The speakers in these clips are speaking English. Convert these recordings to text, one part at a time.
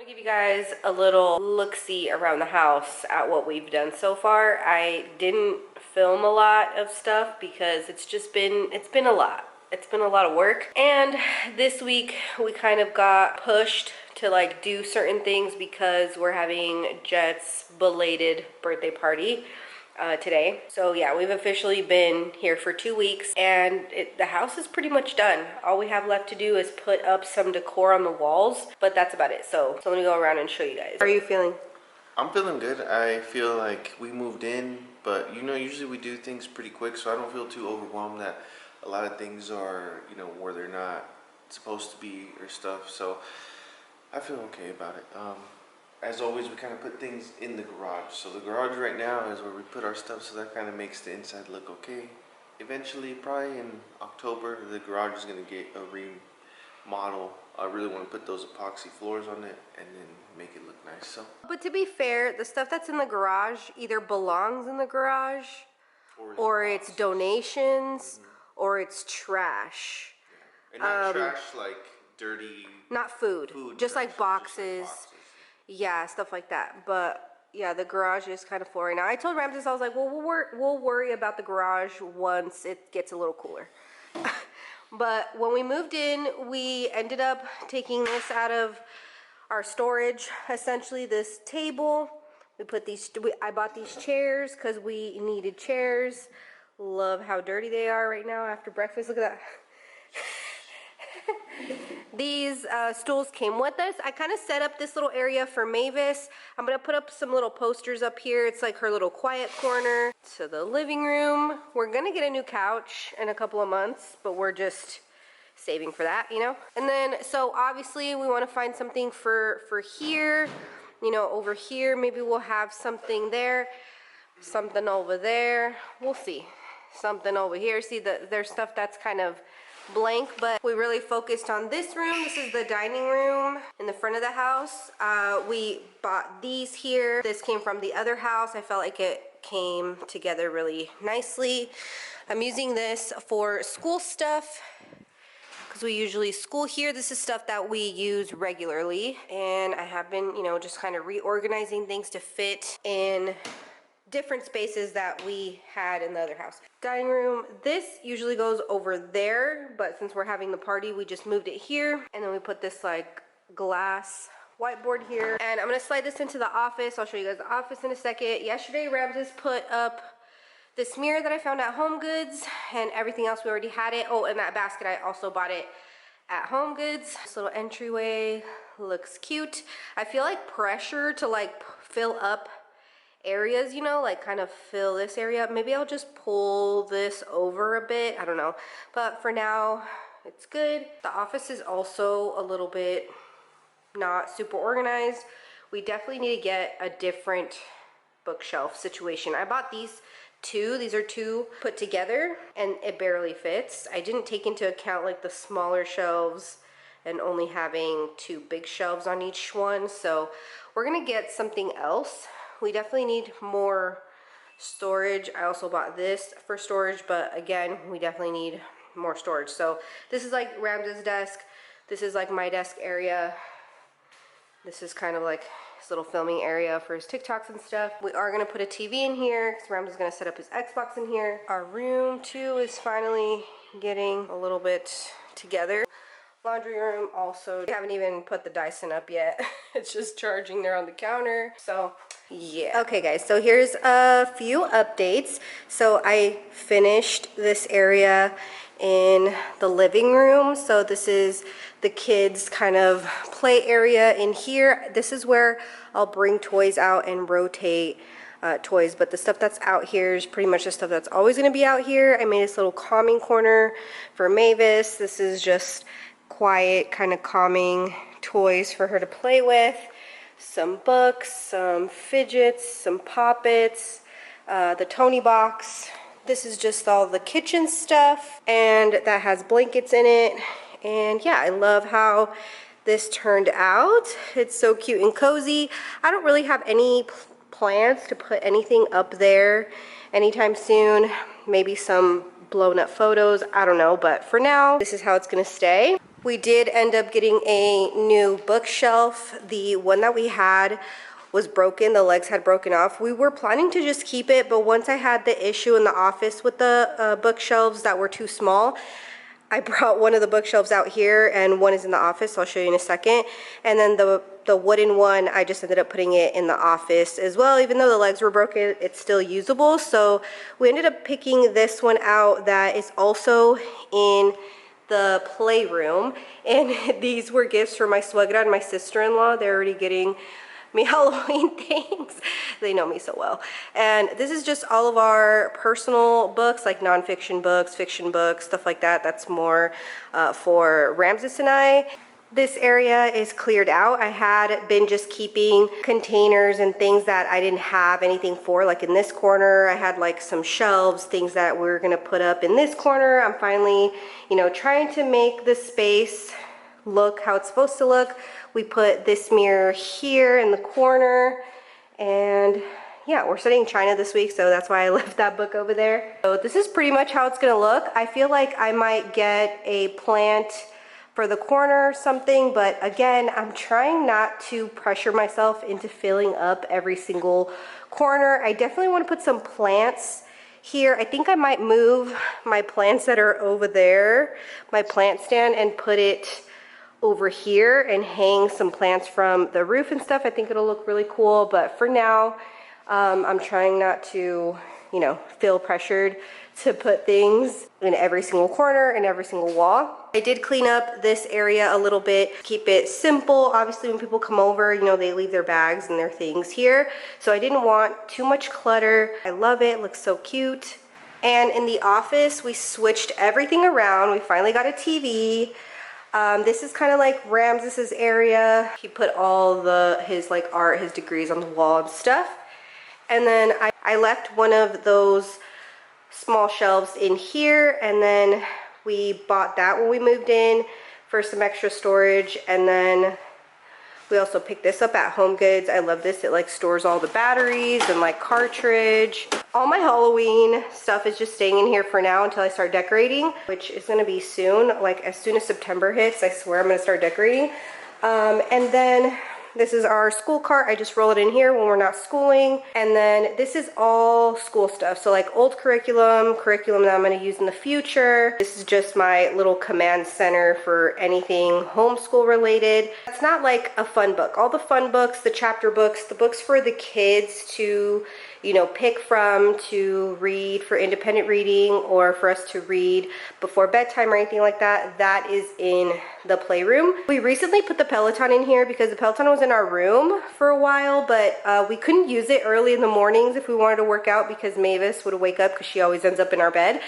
I'm gonna give you guys a little look-see around the house at what we've done so far. I didn't film a lot of stuff because it's been a lot. It's been a lot of work. And this week we kind of got pushed to like do certain things because we're having Jet's belated birthday party today. So yeah, we've officially been here for 2 weeks and the house is pretty much done. All we have left to do is put up some decor on the walls, but that's about it. So let me go around and show you guys. How are you feeling? I'm feeling good. I feel like we moved in, but you know, usually we do things pretty quick, so I don't feel too overwhelmed that a lot of things are, you know, where they're not supposed to be or stuff. So I feel okay about it. As always, we kind of put things in the garage. So the garage right now is where we put our stuff, so that kind of makes the inside look okay. Eventually, probably in October, the garage is going to get a remodel. I really want to put those epoxy floors on it and then make it look nice. So, but to be fair, the stuff that's in the garage either belongs in the garage or it's donations or it's trash. Yeah. And not trash like dirty. Not food just trash, like boxes. Yeah, stuff like that. But yeah, the garage is kind of full right now. I told Ramses, I was like, well, we'll worry about the garage once it gets a little cooler. But when we moved in, we ended up taking this out of our storage, essentially this table. We put these, I bought these chairs because we needed chairs. Love how dirty they are right now after breakfast. Look at that. These stools came with us. I kind of set up this little area for Mavis. I'm going to put up some little posters up here. It's like her little quiet corner. So the living room. We're going to get a new couch in a couple of months, but we're just saving for that, you know? And then, so obviously we want to find something for here. You know, over here, maybe we'll have something there. Something over there. We'll see. Something over here. See, there's stuff that's kind of blank, but we really focused on this room. This is the dining room in the front of the house. We bought these here. This came from the other house. I felt like it came together really nicely. I'm using this for school stuff because we usually school here. This is stuff that we use regularly, and I have been, you know, just kind of reorganizing things to fit in different spaces that we had in the other house. Dining room, this usually goes over there, but since we're having the party, we just moved it here. And then we put this like glass whiteboard here. And I'm gonna slide this into the office. I'll show you guys the office in a second. Yesterday, Ramses put up this mirror that I found at HomeGoods, and everything else we already had it. Oh, and that basket, I also bought it at HomeGoods. This little entryway looks cute. I feel like pressure to like fill up areas, you know, like kind of fill this area up. Maybe I'll just pull this over a bit, I don't know, but for now it's good. The office is also a little bit not super organized. We definitely need to get a different bookshelf situation. I bought these two. These are two put together and it barely fits. I didn't take into account like the smaller shelves and only having two big shelves on each one, so we're gonna get something else. We definitely need more storage. I also bought this for storage, but again, we definitely need more storage. So this is like Ramses' desk. This is like my desk area. This is kind of like his little filming area for his TikToks and stuff. We are gonna put a TV in here because Ramses is gonna set up his Xbox in here. Our room too is finally getting a little bit together. Laundry room also, we haven't even put the Dyson up yet. It's just charging there on the counter. So yeah. Okay guys, so here's a few updates. So I finished this area in the living room. So this is the kids kind of play area in here. This is where I'll bring toys out and rotate toys, but the stuff that's out here is pretty much the stuff that's always going to be out here. I made this little calming corner for Mavis. This is just quiet, kind of calming toys for her to play with. Some books, some fidgets, some poppets, the Tony box. This is just all the kitchen stuff, and that has blankets in it. And yeah, I love how this turned out. It's so cute and cozy. I don't really have any plans to put anything up there anytime soon. Maybe some blown up photos, I don't know, but for now, this is how it's gonna stay. We did end up getting a new bookshelf. The one that we had was broken, the legs had broken off. We were planning to just keep it, but once I had the issue in the office with the bookshelves that were too small, I brought one of the bookshelves out here and one is in the office, so I'll show you in a second. And then the wooden one, I just ended up putting it in the office as well. Even though the legs were broken, it's still usable. So we ended up picking this one out that is also in the playroom. And these were gifts for my suegra and my sister-in-law. They're already getting me Halloween things. They know me so well. And this is just all of our personal books, like nonfiction books, fiction books, stuff like that. That's more for Ramses and I. This area is cleared out. I had been just keeping containers and things that I didn't have anything for. Like in this corner, I had like some shelves, things that we're gonna put up in this corner. I'm finally, you know, trying to make the space look how it's supposed to look. We put this mirror here in the corner, and yeah, we're studying China this week, so that's why I left that book over there. So this is pretty much how it's gonna look. I feel like I might get a plant for the corner or something, but again, I'm trying not to pressure myself into filling up every single corner. I definitely want to put some plants here. I think I might move my plants that are over there, my plant stand, and put it over here and hang some plants from the roof and stuff. I think it'll look really cool, but for now, I'm trying not to, you know, feel pressured to put things in every single corner and every single wall. I did clean up this area a little bit, keep it simple. Obviously, when people come over, you know, they leave their bags and their things here. So I didn't want too much clutter. I love it, looks so cute. And in the office, we switched everything around. We finally got a TV. This is kind of like Ramses's area. He put all his like art, his degrees on the wall and stuff. And then I left one of those small shelves in here, and then we bought that when we moved in for some extra storage. And then we also picked this up at Home Goods. I love this. It like stores all the batteries and like cartridge. All my Halloween stuff is just staying in here for now until I start decorating, which is gonna be soon. Like as soon as September hits, I swear I'm gonna start decorating. And then this is our school cart. I just roll it in here when we're not schooling. And then this is all school stuff. So like old curriculum that I'm gonna use in the future. This is just my little command center for anything homeschool related. It's not like a fun book. All the fun books, the chapter books, the books for the kids to, you know, pick from to read for independent reading or for us to read before bedtime or anything like that, that is in the playroom. We recently put the Peloton in here because the Peloton was in our room for a while, but we couldn't use it early in the mornings if we wanted to work out because Mavis would wake up because she always ends up in our bed.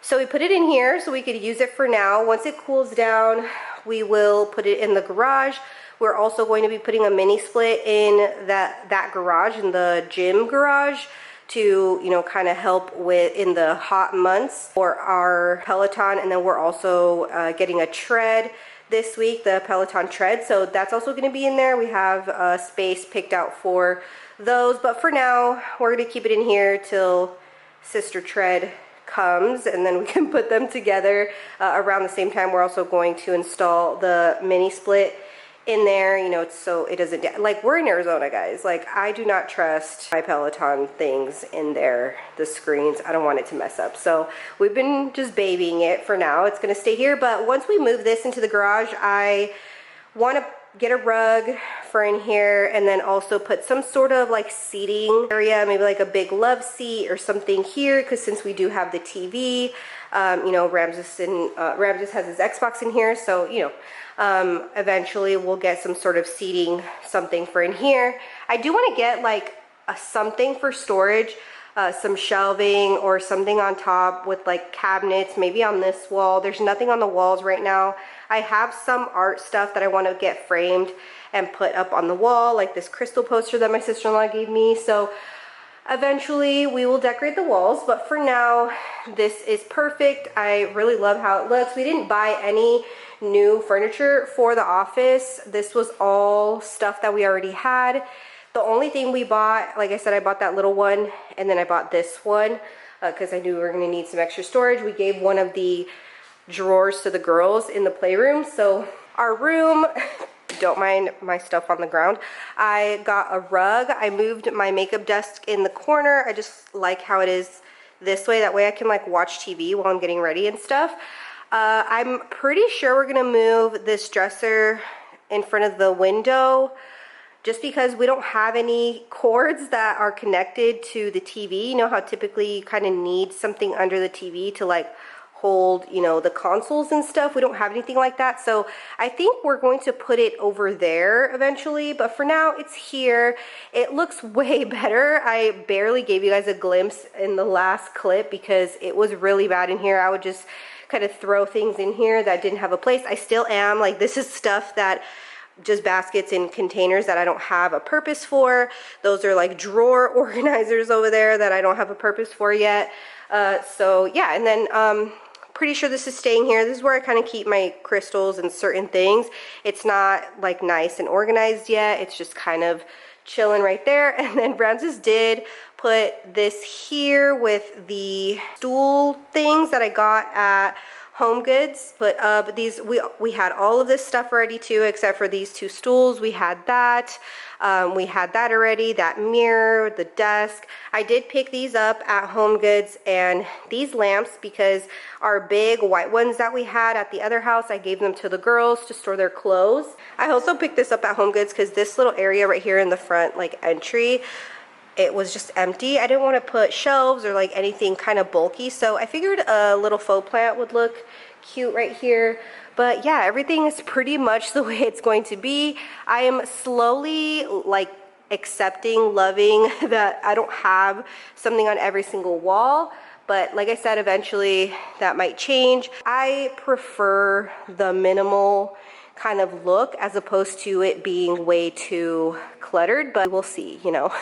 So we put it in here so we could use it for now. Once it cools down, we will put it in the garage. We're also going to be putting a mini split in that garage, in the gym garage, to, you know, kind of help with in the hot months for our Peloton. And then we're also getting a tread this week, the Peloton tread. So that's also going to be in there. We have a space picked out for those. But for now, we're going to keep it in here till Sister Tread comes, and then we can put them together around the same time. We're also going to install the mini split in there, you know, so it doesn't, like, we're in Arizona, guys. Like, I do not trust my Peloton things in there, the screens. I don't want it to mess up. So we've been just babying it for now. It's gonna stay here, but once we move this into the garage, I want to get a rug for in here, and then also put some sort of like seating area, maybe like a big love seat or something here, because since we do have the TV, you know, Ramses has his Xbox in here, so, you know, eventually we'll get some sort of seating, something for in here. I do want to get like something for storage, some shelving or something on top with like cabinets, maybe on this wall. There's nothing on the walls right now. I have some art stuff that I want to get framed and put up on the wall, like this crystal poster that my sister-in-law gave me. So eventually we will decorate the walls, but for now this is perfect. I really love how it looks. We didn't buy any new furniture for the office. This was all stuff that we already had. The only thing we bought, like I said, I bought that little one, and then I bought this one because I knew we were going to need some extra storage. We gave one of the drawers to the girls in the playroom. So our room, don't mind my stuff on the ground. I got a rug. I moved my makeup desk in the corner. I just like how it is this way. That way I can like watch TV while I'm getting ready and stuff. I'm pretty sure we're gonna move this dresser in front of the window just because we don't have any cords that are connected to the TV. You know how typically you kind of need something under the TV to like hold, you know, the consoles and stuff. We don't have anything like that. So I think we're going to put it over there eventually, but for now it's here. It looks way better. I barely gave you guys a glimpse in the last clip because it was really bad in here. I would just kind of throw things in here that didn't have a place. I still am. Like, this is stuff that just baskets and containers that I don't have a purpose for. Those are like drawer organizers over there that I don't have a purpose for yet. So yeah, and then pretty sure this is staying here. This is where I kind of keep my crystals and certain things. It's not like nice and organized yet. It's just kind of chilling right there. And then Ramses did put this here with the stool things that I got at Home Goods. But these, we had all of this stuff already too, except for these two stools. We had that. We had that already, that mirror, the desk. I did pick these up at Home Goods, and these lamps, because our big white ones that we had at the other house, I gave them to the girls to store their clothes. I also picked this up at Home Goods because this little area right here in the front, like entry, it was just empty. I didn't want to put shelves or like anything kind of bulky, so I figured a little faux plant would look cute right here. But yeah, everything is pretty much the way it's going to be. I am slowly like accepting, loving that I don't have something on every single wall. But like I said, eventually that might change. I prefer the minimal kind of look as opposed to it being way too cluttered, but we'll see, you know.